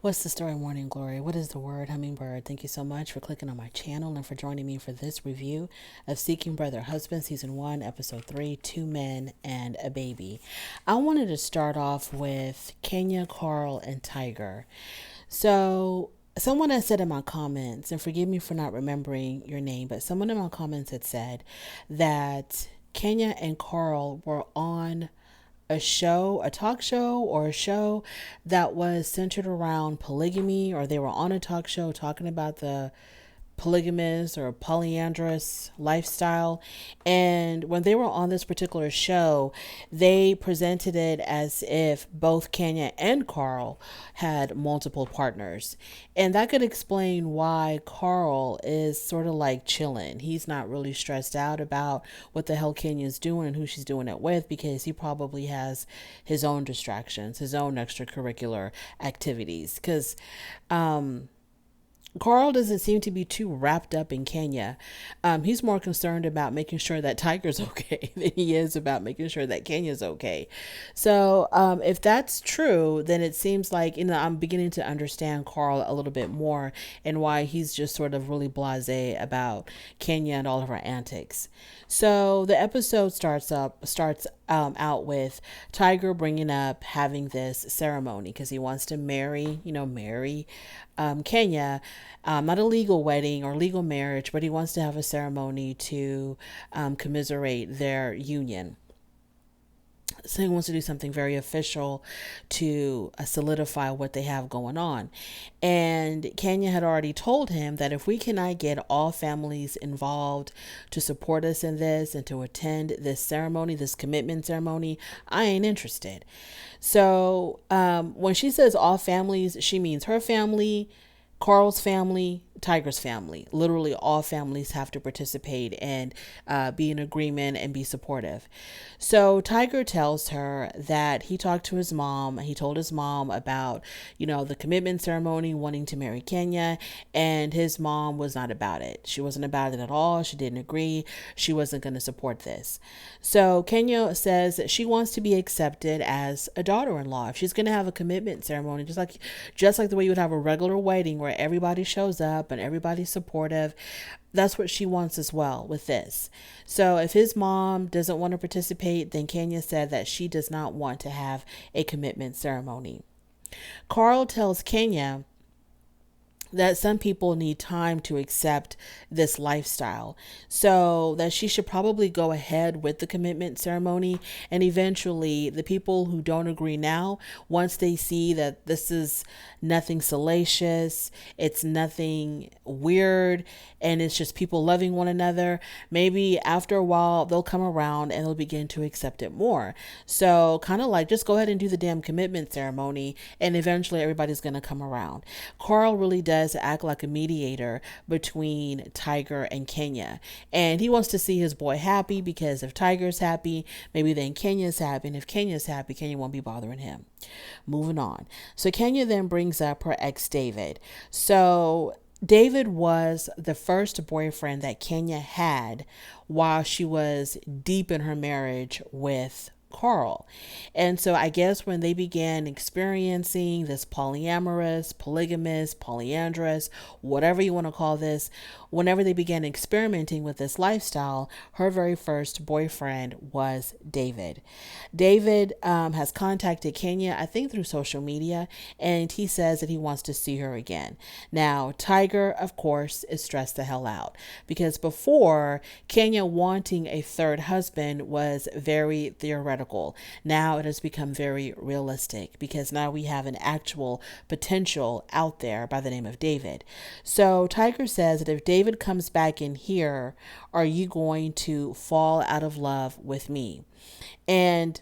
What's the story, Morning Glory? What is the word, Hummingbird? Thank you so much for clicking on my channel and for joining me for this review of Seeking Brother Husband, Season 1, Episode 3, Two Men and a Baby. I wanted to start off with Kenya, Carl, and Tiger. So, someone had said in my comments, and forgive me for not remembering your name, but someone in my comments had said that Kenya and Carl were on a show, a talk show, or a show that was centered around polygamy, or they were on a talk show talking about the polygamous or polyandrous lifestyle. And when they were on this particular show, they presented it as if both Kenya and Carl had multiple partners. And that could explain why Carl is sort of like chilling. He's not really stressed out about what the hell Kenya's doing and who she's doing it with, because he probably has his own distractions, his own extracurricular activities. Because Carl doesn't seem to be too wrapped up in Kenya. He's more concerned about making sure that Tiger's okay than he is about making sure that Kenya's okay. So, if that's true, then it seems like, I'm beginning to understand Carl a little bit more and why he's just sort of really blasé about Kenya and all of her antics. So the episode starts out with Tiger bringing up having this ceremony because he wants to marry Kenya. Not a legal wedding or legal marriage, but he wants to have a ceremony to commiserate their union. So he wants to do something very official to solidify what they have going on. And Kenya had already told him that if we cannot get all families involved to support us in this and to attend this ceremony, this commitment ceremony, I ain't interested. So when she says all families, she means her family, Carl's family, Tiger's family. Literally all families have to participate and be in agreement and be supportive. So Tiger tells her that he talked to his mom. He told his mom about, the commitment ceremony, wanting to marry Kenya, and his mom was not about it. She wasn't about it at all. She didn't agree. She wasn't going to support this. So Kenya says that she wants to be accepted as a daughter-in-law. If she's going to have a commitment ceremony, just like the way you would have a regular wedding where everybody shows up and everybody's supportive, that's what she wants as well with this. So if his mom doesn't want to participate, then Kenya said that she does not want to have a commitment ceremony. Carl tells Kenya that some people need time to accept this lifestyle, so that she should probably go ahead with the commitment ceremony, and eventually the people who don't agree now, once they see that this is nothing salacious, it's nothing weird, and it's just people loving one another, maybe after a while they'll come around and they'll begin to accept it more. So kind of like, just go ahead and do the damn commitment ceremony, and eventually everybody's going to come around. Carl really does act like a mediator between Tiger and Kenya, and he wants to see his boy happy, because if Tiger's happy, maybe then Kenya's happy, and if Kenya's happy, Kenya won't be bothering him. Moving on. So Kenya then brings up her ex David. So David was the first boyfriend that Kenya had while she was deep in her marriage with Carl. And so I guess when they began experiencing this polyamorous, polygamous, polyandrous, whatever you want to call this, whenever they began experimenting with this lifestyle, her very first boyfriend was David. David has contacted Kenya, I think through social media, and he says that he wants to see her again. Now, Tiger, of course, is stressed the hell out, because before, Kenya wanting a third husband was very theoretical. Now it has become very realistic, because now we have an actual potential out there by the name of David. So Tiger says that if David comes back in here, are you going to fall out of love with me? And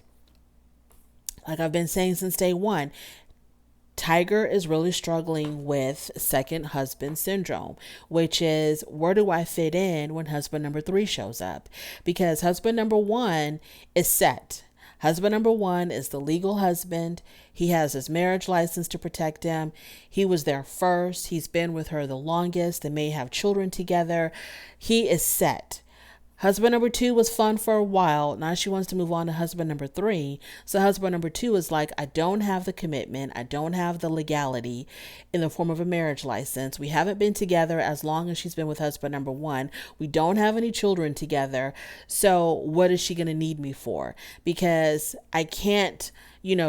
like I've been saying since day one, Tiger is really struggling with second husband syndrome, which is, where do I fit in when husband number 3 shows up? Because husband number 1 is set. Husband number 1 is the legal husband. He has his marriage license to protect him. He was there first. He's been with her the longest. They may have children together. He is set. Husband number two was fun for a while. Now she wants to move on to husband number three. So husband number two is like, I don't have the commitment. I don't have the legality in the form of a marriage license. We haven't been together as long as she's been with husband number one. We don't have any children together. So what is she going to need me for? Because I can't,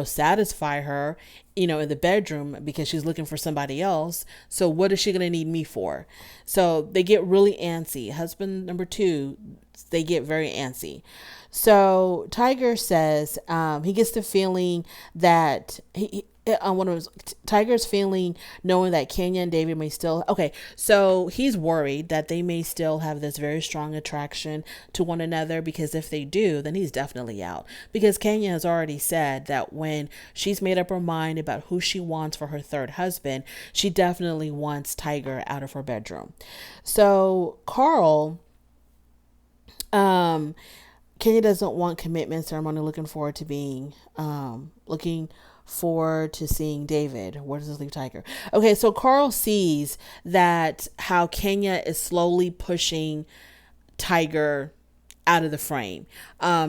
satisfy her, in the bedroom because she's looking for somebody else. So what is she going to need me for? So they get really antsy. Husband number two, they get very antsy. So Tiger says he gets the feeling that Tiger's feeling knowing that Kenya and David may still, so he's worried that they may still have this very strong attraction to one another, because if they do, then he's definitely out, because Kenya has already said that when she's made up her mind about who she wants for her third husband, she definitely wants Tiger out of her bedroom. So Carl, Kenya doesn't want commitment ceremony, looking forward to seeing David. Where does this leave Tiger? Okay, so Carl sees that how Kenya is slowly pushing Tiger out of the frame.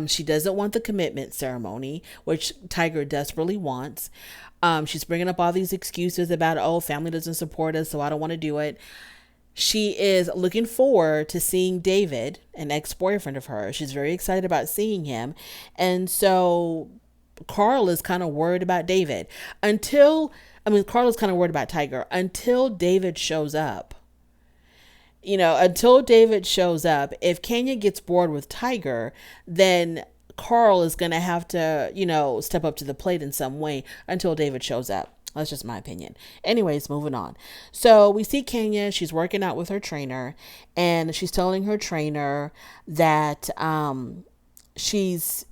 She doesn't want the commitment ceremony, which Tiger desperately wants. She's bringing up all these excuses about, family doesn't support us, so I don't want to do it. She is looking forward to seeing David, an ex-boyfriend of hers. She's very excited about seeing him. And so Carl is kind of worried about David Carl is kind of worried about Tiger until David shows up. If Kenya gets bored with Tiger, then Carl is going to have to, step up to the plate in some way until David shows up. That's just my opinion. Anyways, moving on. So we see Kenya, she's working out with her trainer, and she's telling her trainer that she's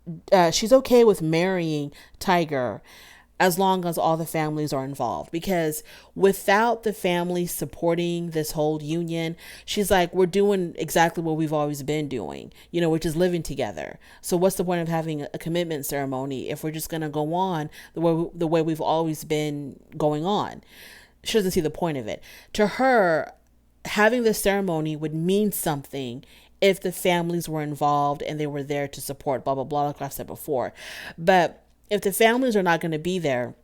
okay with marrying Tiger as long as all the families are involved, because without the family supporting this whole union, she's like, we're doing exactly what we've always been doing, which is living together. So what's the point of having a commitment ceremony if we're just going to go on the way we've always been going on? She doesn't see the point of it. To her, having the ceremony would mean something if the families were involved and they were there to support, blah, blah, blah, like I've said before. But if the families are not going to be there,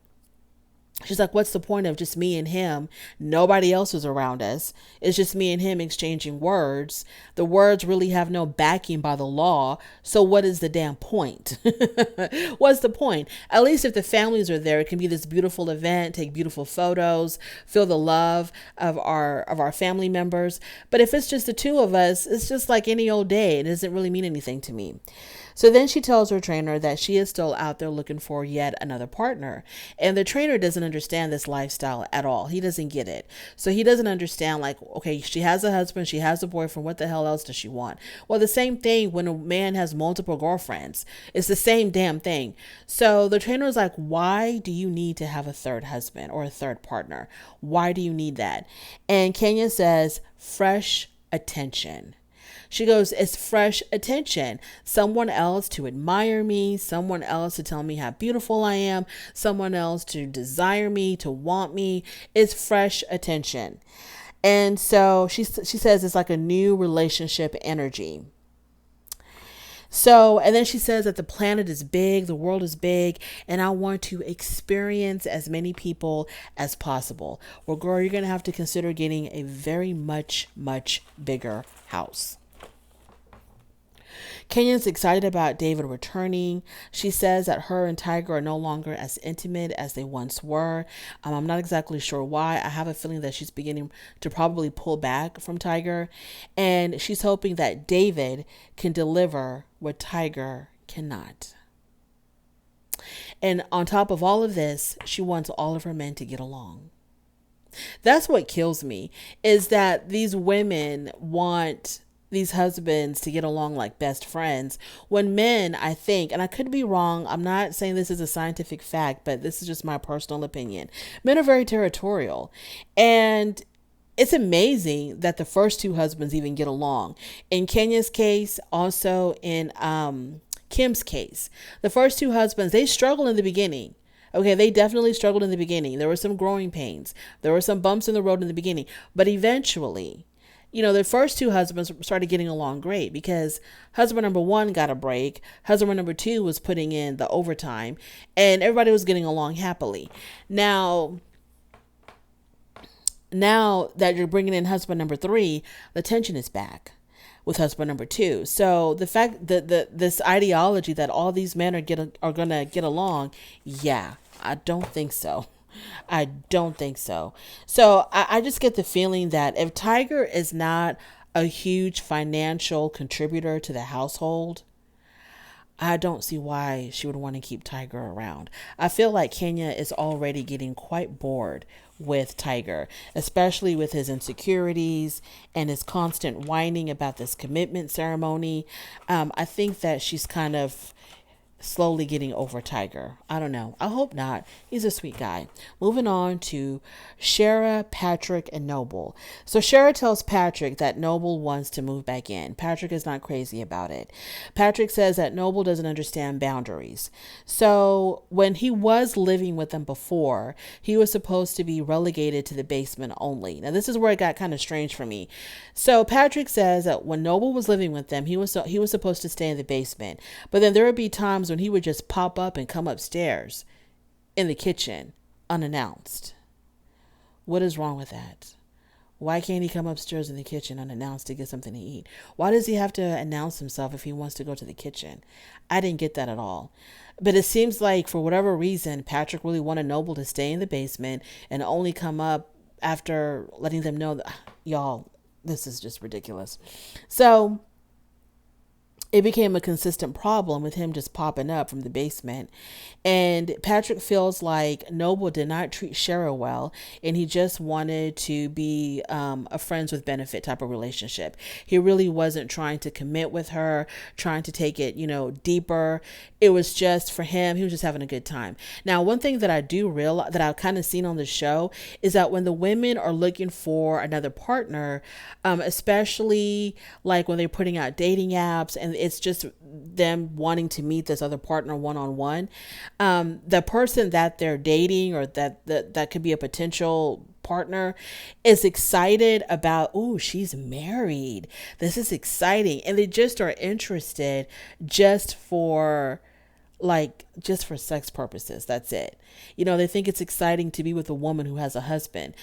she's like, what's the point of just me and him? Nobody else is around us. It's just me and him exchanging words. The words really have no backing by the law. So what is the damn point? What's the point? At least if the families are there, it can be this beautiful event, take beautiful photos, feel the love of our family members. But if it's just the two of us, it's just like any old day. It doesn't really mean anything to me. So then she tells her trainer that she is still out there looking for yet another partner. And the trainer doesn't understand this lifestyle at all. He doesn't get it. So he doesn't understand, like, okay, she has a husband, she has a boyfriend. What the hell else does she want? Well, the same thing when a man has multiple girlfriends. It's the same damn thing. So the trainer is like, why do you need to have a third husband or a third partner? Why do you need that? And Kenya says, fresh attention. She goes, it's fresh attention. Someone else to admire me, someone else to tell me how beautiful I am, someone else to desire me, to want me. It's fresh attention. And so she says it's like a new relationship energy. So, and then she says that the planet is big, the world is big, and I want to experience as many people as possible. Well, girl, you're going to have to consider getting a very much bigger house. Kenya's excited about David returning. She says that her and Tiger are no longer as intimate as they once were. I'm not exactly sure why. I have a feeling that she's beginning to probably pull back from Tiger. And she's hoping that David can deliver what Tiger cannot. And on top of all of this, she wants all of her men to get along. That's what kills me, is that these women want these husbands to get along like best friends, when men, I think, and I could be wrong, I'm not saying this is a scientific fact, but this is just my personal opinion. Men are very territorial, and it's amazing that the first two husbands even get along. In Kenya's case, also in Kim's case, the first two husbands, they struggle in the beginning. Okay, they definitely struggled in the beginning. There were some growing pains. There were some bumps in the road in the beginning, but eventually The first two husbands started getting along great because husband number one got a break. Husband number two was putting in the overtime, and everybody was getting along happily. Now, now that you're bringing in husband number three, the tension is back with husband number two. So the fact that this ideology that all these men are gonna get along, yeah, I don't think so. I don't think so. So I just get the feeling that if Tiger is not a huge financial contributor to the household, I don't see why she would want to keep Tiger around. I feel like Kenya is already getting quite bored with Tiger, especially with his insecurities and his constant whining about this commitment ceremony. I think that she's kind of slowly getting over Tiger. I don't know. I hope not. He's a sweet guy. Moving on to Shara, Patrick, and Noble. So Shara tells Patrick that Noble wants to move back in. Patrick is not crazy about it. Patrick says that Noble doesn't understand boundaries. So when he was living with them before, he was supposed to be relegated to the basement only. Now this is where it got kind of strange for me. So Patrick says that when Noble was living with them, he was supposed to stay in the basement. But then there would be times when he would just pop up and come upstairs in the kitchen unannounced. What is wrong with that? Why can't he come upstairs in the kitchen unannounced to get something to eat? Why does he have to announce himself if he wants to go to the kitchen? I didn't get that at all. But it seems like for whatever reason, Patrick really wanted Noble to stay in the basement and only come up after letting them know that, y'all, this is just ridiculous. So it became a consistent problem with him just popping up from the basement. And Patrick feels like Noble did not treat Shara well, and he just wanted to be a friends with benefit type of relationship. He really wasn't trying to commit with her, trying to take it, deeper. It was just for him, he was just having a good time. Now, one thing that I do realize that I've kind of seen on the show is that when the women are looking for another partner, especially like when they're putting out dating apps and it's just them wanting to meet this other partner one-on-one, the person that they're dating or that could be a potential partner is excited about, oh, she's married. This is exciting. And they just are interested just for sex purposes. That's it. They think it's exciting to be with a woman who has a husband.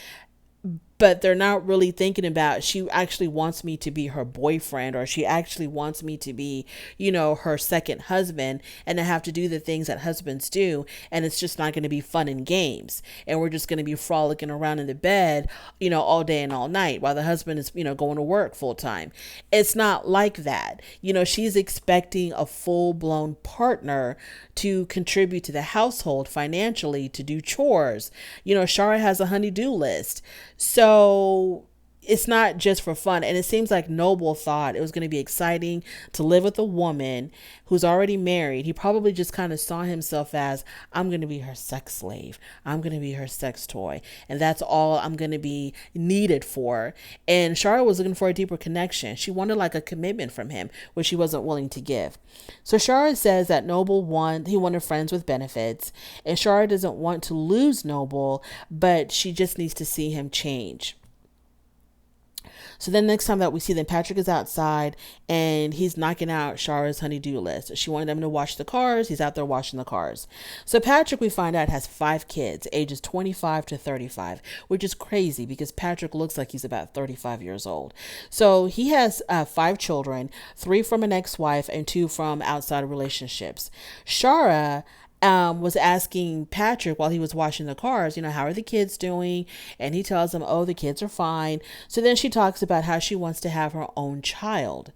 But they're not really thinking about, she actually wants me to be her boyfriend, or she actually wants me to be, her second husband, and to have to do the things that husbands do. And it's just not going to be fun and games. And we're just going to be frolicking around in the bed, all day and all night while the husband is, going to work full time. It's not like that. She's expecting a full blown partner to contribute to the household financially, to do chores. Shara has a honey-do list. So it's not just for fun. And it seems like Noble thought it was going to be exciting to live with a woman who's already married. He probably just kind of saw himself as, I'm going to be her sex slave. I'm going to be her sex toy. And that's all I'm going to be needed for. And Shara was looking for a deeper connection. She wanted like a commitment from him, which he wasn't willing to give. So Shara says that Noble wanted friends with benefits. And Shara doesn't want to lose Noble, but she just needs to see him change. So then next time that we see them, Patrick is outside and he's knocking out Shara's honey-do list. She wanted them to wash the cars. He's out there washing the cars. So Patrick, we find out, has 5 kids, ages 25 to 35, which is crazy because Patrick looks like he's about 35 years old. So he has 5 children, 3 from an ex-wife and 2 from outside relationships. Shara was asking Patrick while he was washing the cars, how are the kids doing? And he tells him, oh, the kids are fine. So then she talks about how she wants to have her own child.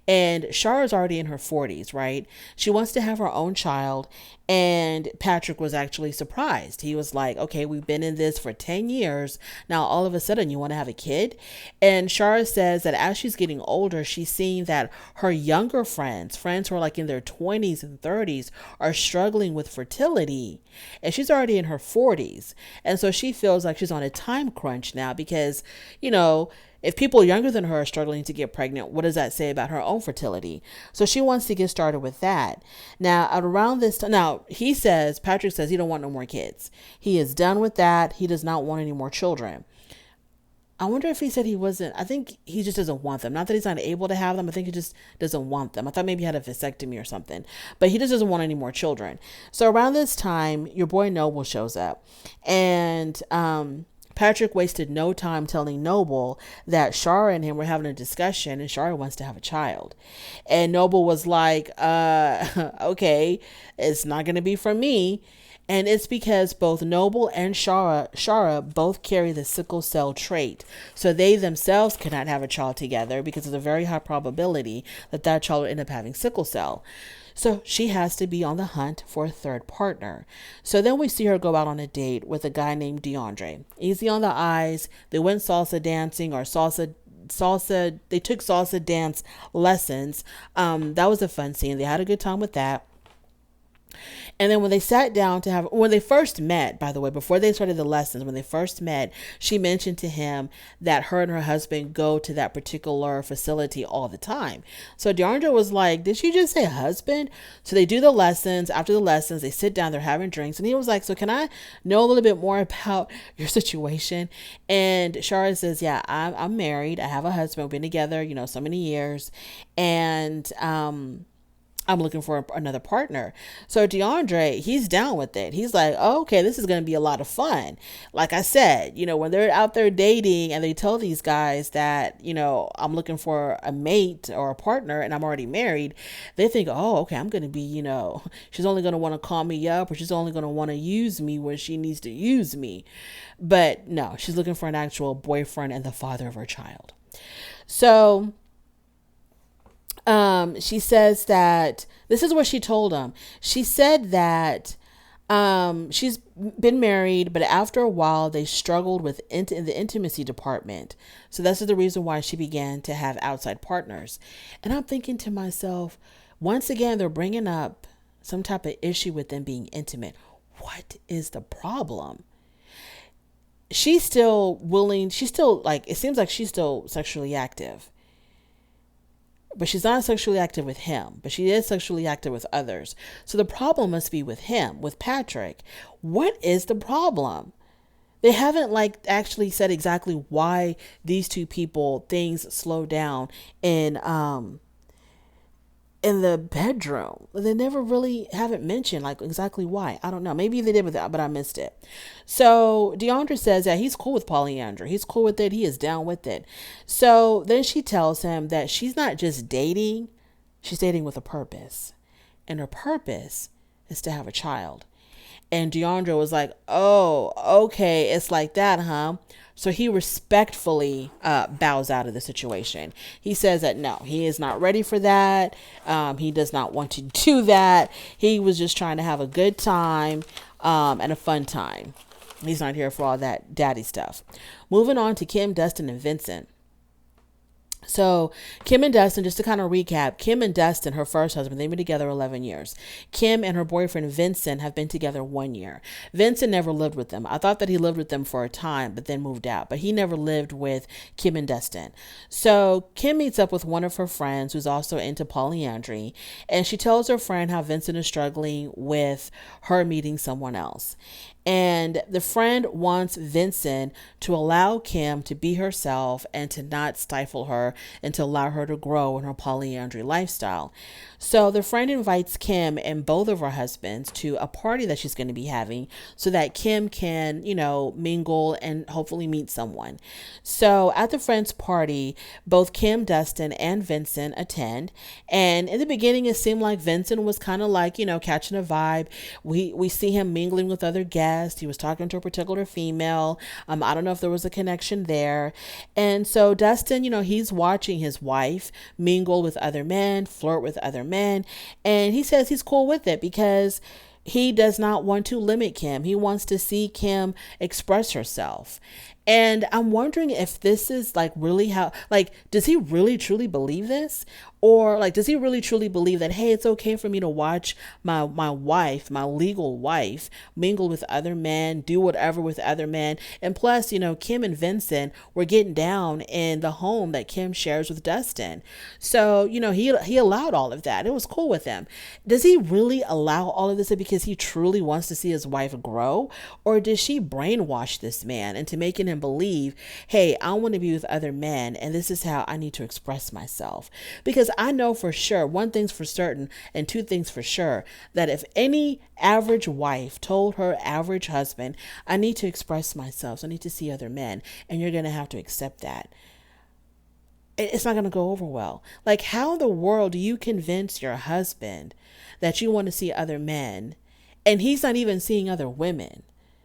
And Shara's already in her 40s, right? She wants to have her own child. And Patrick was actually surprised. He was like, okay, we've been in this for 10 years. Now, all of a sudden, you want to have a kid? And Shara says that as she's getting older, she's seeing that her younger friends who are like in their 20s and 30s, are struggling with fertility. And she's already in her 40s. And so she feels like she's on a time crunch now because, if people younger than her are struggling to get pregnant, what does that say about her own fertility? So she wants to get started with that. Now, at around this time, Patrick says he don't want no more kids. He is done with that. He does not want any more children. I wonder if he said he wasn't. I think he just doesn't want them. Not that he's not able to have them. I think he just doesn't want them. I thought maybe he had a vasectomy or something, but he just doesn't want any more children. So around this time, your boy Noble shows up, and Patrick wasted no time telling Noble that Shara and him were having a discussion, and Shara wants to have a child. And Noble was like, okay, it's not going to be from me. And it's because both Noble and Shara both carry the sickle cell trait. So they themselves cannot have a child together because of the very high probability that that child will end up having sickle cell. So she has to be on the hunt for a third partner. So then we see her go out on a date with a guy named DeAndre. Easy on the eyes. They went salsa dancing or salsa, they took salsa dance lessons. That was a fun scene. They had a good time with that. And then when they sat down to have, when they first met, by the way, before they started the lessons, when they first met, she mentioned to him that her and her husband go to that particular facility all the time. So DeAndre was like, did she just say husband? So they do the lessons. After the lessons, they sit down, they're having drinks. And he was like, so can I know a little bit more about your situation? And Shara says, yeah, I'm married. I have a husband. We've been together, so many years. And, I'm looking for another partner. So DeAndre, he's down with it. He's like, oh, okay, this is going to be a lot of fun. Like I said, when they're out there dating and they tell these guys that, I'm looking for a mate or a partner and I'm already married, they think, oh, okay, I'm going to be, she's only going to want to call me up, or she's only going to want to use me when she needs to use me. But no, she's looking for an actual boyfriend and the father of her child. So she says that this is what she told him. She said that she's been married, but after a while they struggled with in the intimacy department. So that's the reason why she began to have outside partners. And I'm thinking to myself, once again, they're bringing up some type of issue with them being intimate. What is the problem? She's still willing. She's still it seems like she's still sexually active. But she's not sexually active with him, but she is sexually active with others. So the problem must be with him, with Patrick. What is the problem? They haven't actually said exactly why these two people, things slow down in the bedroom. They never really haven't mentioned exactly why. I don't know. Maybe they did with that, but I missed it. So DeAndre says that he's cool with polyandry. He's cool with it. He is down with it. So then she tells him that she's not just dating. She's dating with a purpose. And her purpose is to have a child. And DeAndre was like, oh, okay. It's like that, huh? So he respectfully bows out of the situation. He says that no, he is not ready for that. He does not want to do that. He was just trying to have a good time and a fun time. He's not here for all that daddy stuff. Moving on to Kim, Dustin, and Vincent. So Kim and Dustin, just to kind of recap, Kim and Dustin, her first husband, they've been together 11 years. Kim and her boyfriend Vincent have been together 1 year. Vincent never lived with them. I thought that he lived with them for a time, but then moved out. But he never lived with Kim and Dustin. So Kim meets up with one of her friends who's also into polyandry. And she tells her friend how Vincent is struggling with her meeting someone else. And the friend wants Vincent to allow Kim to be herself and to not stifle her and to allow her to grow in her polyandry lifestyle. So the friend invites Kim and both of her husbands to a party that she's going to be having so that Kim can, mingle and hopefully meet someone. So at the friend's party, both Kim, Dustin, and Vincent attend. And in the beginning, it seemed like Vincent was kind of catching a vibe. We see him mingling with other guests. He was talking to a particular female. I don't know if there was a connection there. And so Dustin, he's watching his wife mingle with other men, flirt with other men. And he says he's cool with it because he does not want to limit Kim. He wants to see Kim express herself. And I'm wondering if this is really how, does he really truly believe this? Or does he really truly believe that, hey, it's okay for me to watch my wife, my legal wife, mingle with other men, do whatever with other men. And plus, Kim and Vincent were getting down in the home that Kim shares with Dustin. So, he allowed all of that. It was cool with him. Does he really allow all of this because he truly wants to see his wife grow? Or did she brainwash this man into making him believe, hey, I want to be with other men, and this is how I need to express myself. Because I know for sure, one thing's for certain, and two things for sure, that if any average wife told her average husband, I need to express myself, so I need to see other men, and you're going to have to accept that, it's not going to go over well. Like, how in the world do you convince your husband that you want to see other men and he's not even seeing other women?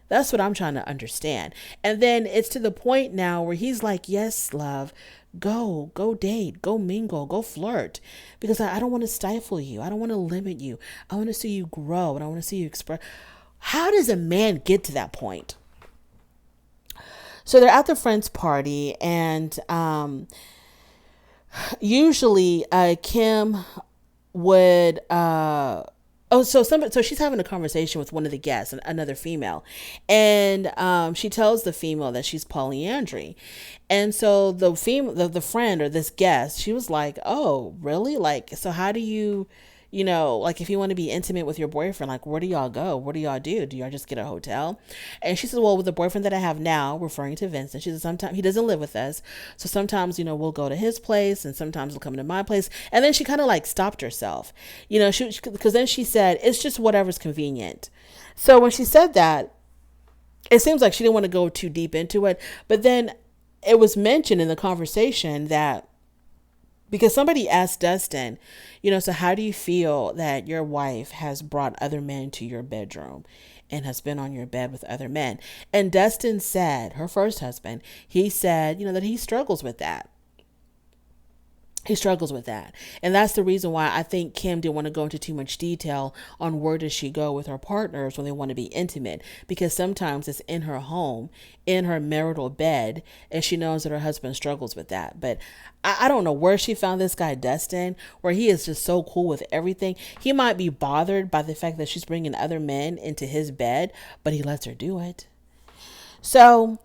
That's what I'm trying to understand. And then it's to the point now where he's like, yes, love, go date, go mingle, go flirt, because I don't want to stifle you. I don't want to limit you. I want to see you grow, and I want to see you express. How does a man get to that point? So they're at the friend's party, and usually Kim would so she's having a conversation with one of the guests, another female, and she tells the female that she's polyandry. And so the friend, or this guest, she was like, oh really, like, so how do you, like, if you want to be intimate with your boyfriend, like, where do y'all go? What do y'all do? Do y'all just get a hotel? And she said, well, with the boyfriend that I have now, referring to Vincent, she said, sometimes he doesn't live with us. So sometimes, we'll go to his place, and sometimes we'll come to my place. And then she kind of like stopped herself, because then she said, it's just whatever's convenient. So when she said that, it seems like she didn't want to go too deep into it. But then it was mentioned in the conversation that, because somebody asked Dustin, so how do you feel that your wife has brought other men to your bedroom and has been on your bed with other men? And Dustin said, her first husband, he said, that he struggles with that. He struggles with that. And that's the reason why I think Kim didn't want to go into too much detail on where does she go with her partners when they want to be intimate, because sometimes it's in her home, in her marital bed, and she knows that her husband struggles with that. But I don't know where she found this guy, Dustin, where he is just so cool with everything. He might be bothered by the fact that she's bringing other men into his bed, but he lets her do it. So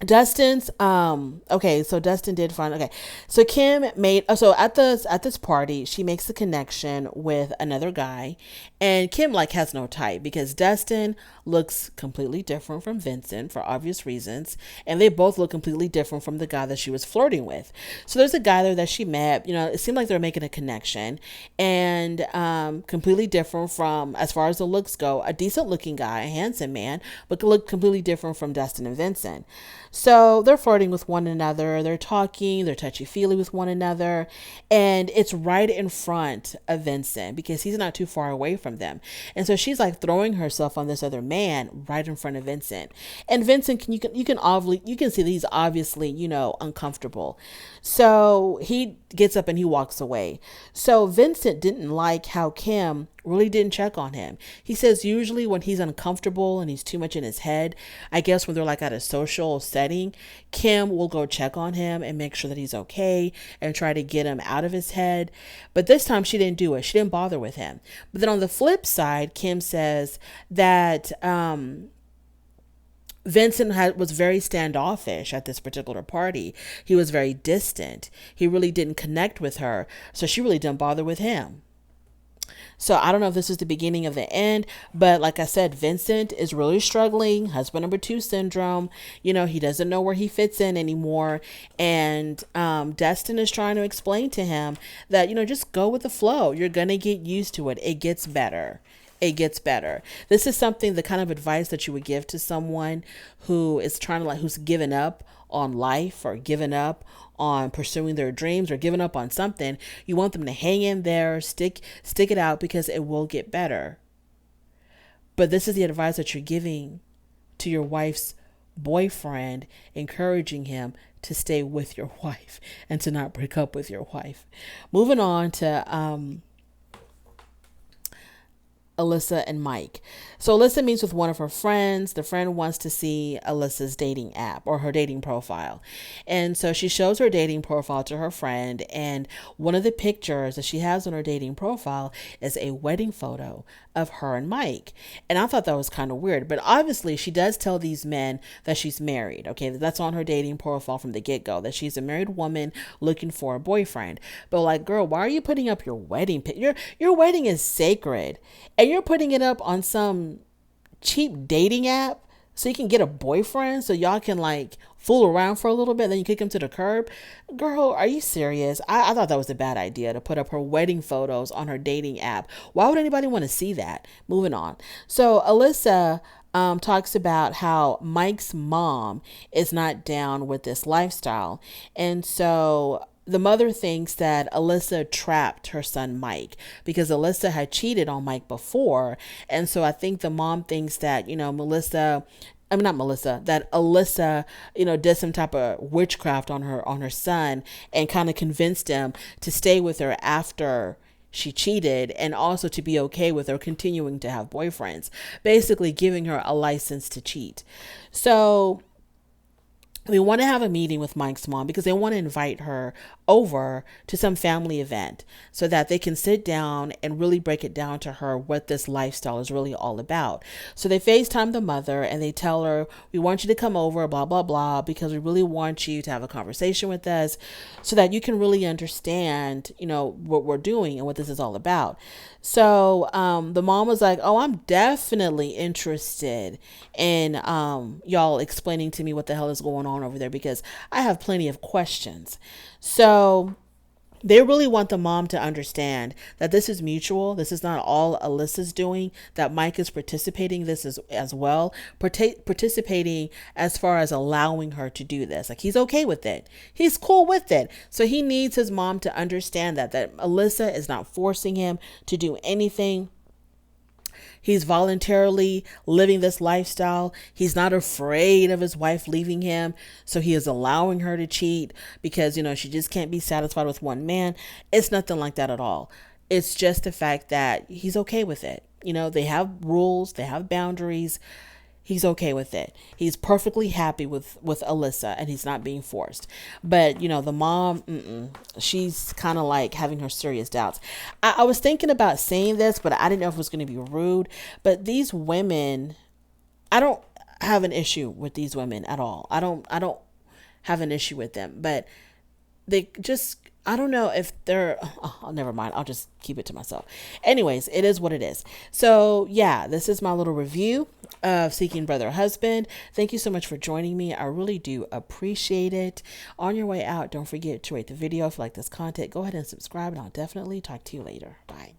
Dustin's so Dustin did find, so Kim made, so at this party, she makes the connection with another guy, and Kim like has no type, because Dustin looks completely different from Vincent for obvious reasons, and they both look completely different from the guy that she was flirting with. So there's a guy there that she met, it seemed like they're making a connection, and completely different from, as far as the looks go, a decent looking guy, a handsome man, but look completely different from Dustin and Vincent. So they're flirting with one another, they're talking, they're touchy-feely with one another, and it's right in front of Vincent, because he's not too far away from them. And so she's like throwing herself on this other man right in front of Vincent. And Vincent, you can see that he's obviously, uncomfortable. So he gets up and he walks away. So Vincent didn't like how Kim really didn't check on him. He says usually when he's uncomfortable and he's too much in his head, I guess when they're like at a social setting, Kim will go check on him and make sure that he's okay and try to get him out of his head. But this time she didn't do it. She didn't bother with him. But then on the flip side, Kim says that Vincent was very standoffish at this particular party. He was very distant. He really didn't connect with her. So she really didn't bother with him. So I don't know if this is the beginning of the end, but like I said, Vincent is really struggling, husband number 2 syndrome. He doesn't know where he fits in anymore. And Dustin is trying to explain to him that, just go with the flow. You're going to get used to it. It gets better. It gets better. This is something, the kind of advice that you would give to someone who is who's given up on life, or given up on pursuing their dreams, or given up on something. You want them to hang in there, stick it out, because it will get better. But this is the advice that you're giving to your wife's boyfriend, encouraging him to stay with your wife and to not break up with your wife. Moving on to Alyssa and Mike. So Alyssa meets with one of her friends. The friend wants to see Alyssa's dating app, or her dating profile. And so she shows her dating profile to her friend. And one of the pictures that she has on her dating profile is a wedding photo of her and Mike. And I thought that was kind of weird, but obviously she does tell these men that she's married. Okay. That's on her dating profile from the get-go, that she's a married woman looking for a boyfriend. But like, girl, why are you putting up your wedding picture? Your wedding is sacred, and you're putting it up on some cheap dating app. so you can get a boyfriend so y'all can like fool around for a little bit, then you kick him to the curb. Girl, are you serious? I thought that was a bad idea to put up her wedding photos on her dating app. Why would anybody want to see that? Moving on. So Alyssa talks about how Mike's mom is not down with this lifestyle. And so the mother thinks that Alyssa trapped her son Mike because Alyssa had cheated on Mike before. And so I think the mom thinks that, not Melissa, that Alyssa, did some type of witchcraft on her son and kind of convinced him to stay with her after she cheated, and also to be okay with her continuing to have boyfriends, basically giving her a license to cheat. So we want to have a meeting with Mike's mom because they want to invite her over to some family event so that they can sit down and really break it down to her what this lifestyle is really all about. So they FaceTime the mother and they tell her, we want you to come over, blah, blah, blah, because we really want you to have a conversation with us so that you can really understand, what we're doing and what this is all about. So the mom was like, oh, I'm definitely interested in y'all explaining to me what the hell is going on over there because I have plenty of questions. So they really want the mom to understand that this is mutual. This is not all Alyssa's doing, that Mike is participating this as well, participating as far as allowing her to do this. Like, he's okay with it. He's cool with it. So he needs his mom to understand that Alyssa is not forcing him to do anything. He's voluntarily living this lifestyle. He's not afraid of his wife leaving him. So he is allowing her to cheat because, she just can't be satisfied with one man. It's nothing like that at all. It's just the fact that he's okay with it. They have rules, they have boundaries. He's okay with it. He's perfectly happy with Alyssa and he's not being forced. But, the mom, she's kind of like having her serious doubts. I was thinking about saying this, but I didn't know if it was going to be rude. But these women, I don't have an issue with these women at all. I don't have an issue with them. But they just, I don't know if they're, never mind. I'll just keep it to myself. Anyways, it is what it is. So yeah, this is my little review of Seeking Brother Husband. Thank you so much for joining me. I really do appreciate it. On your way out, don't forget to rate the video. If you like this content, go ahead and subscribe and I'll definitely talk to you later. Bye.